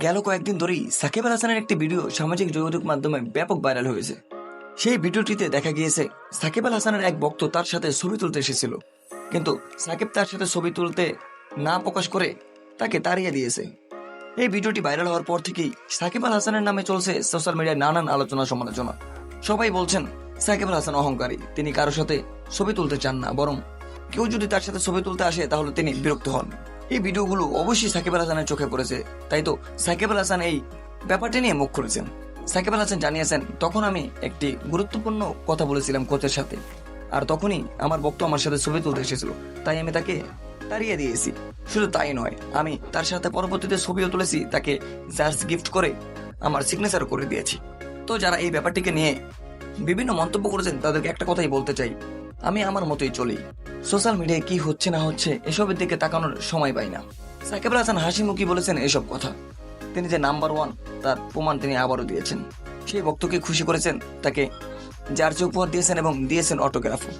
গেল কয়েকদিন ধরেই সাকিব আল হাসানের একটি ভিডিও সামাজিক যোগাযোগ মাধ্যমে ব্যাপক ভাইরাল হয়েছে। সেই ভিডিওটিতে দেখা গিয়েছে সাকিব আল হাসানের এক ভক্ত তার সাথে ছবি তুলতে এসেছিল, কিন্তু সাকিব তার সাথে ছবি তুলতে না প্রকাশ করে তাকে তাড়িয়ে দিয়েছে। এই ভিডিওটি ভাইরাল হওয়ার পর থেকেই সাকিব আল হাসানের নামে চলছে সোশ্যাল মিডিয়ায় নানান আলোচনা সমালোচনা। সবাই বলছেন সাকিব আল হাসান অহংকারী, তিনি কারোর সাথে ছবি তুলতে চান না, বরং কেউ যদি তার সাথে ছবি তুলতে আসে তাহলে তিনি বিরক্ত হন। এই ভিডিওগুলো অবশ্যই সাকিব আল হাসানের চোখে পড়েছে, তাই তো সাকিব আল হাসান এই ব্যাপারটি নিয়ে মুখ খুলেছেন। সাকিব আল হাসান জানিয়েছেন, তখন আমি একটি গুরুত্বপূর্ণ কথা বলেছিলাম কোচের সাথে, আর তখনই আমার ভক্ত আমার সাথে ছবি তুলতে এসেছিল, তাই আমি তাকে তাড়িয়ে দিয়েছি। শুধু তাই নয়, আমি তার সাথে পরবর্তীতে ছবিও তুলেছি, তাকে জাস্ট গিফট করে আমার সিগনেচার করে দিয়েছি। তো যারা এই ব্যাপারটিকে নিয়ে বিভিন্ন মন্তব্য করেছেন তাদেরকে একটা কথাই বলতে চাই, আমি আমার মতোই চলি। সোশ্যাল মিডিয়ায় কি হচ্ছে না হচ্ছে এসবের দিকে তাকানোর সময় পাই না। সাকিব আল হাসান হাসি মুখে বলেছেন এসব কথা। তিনি যে নাম্বার ওয়ান তার প্রমাণ তিনি আবারও দিয়েছেন। সেই ভক্তকে খুশি করেছেন, তাকে জার্সি উপহার দিয়েছেন এবং দিয়েছেন অটোগ্রাফও।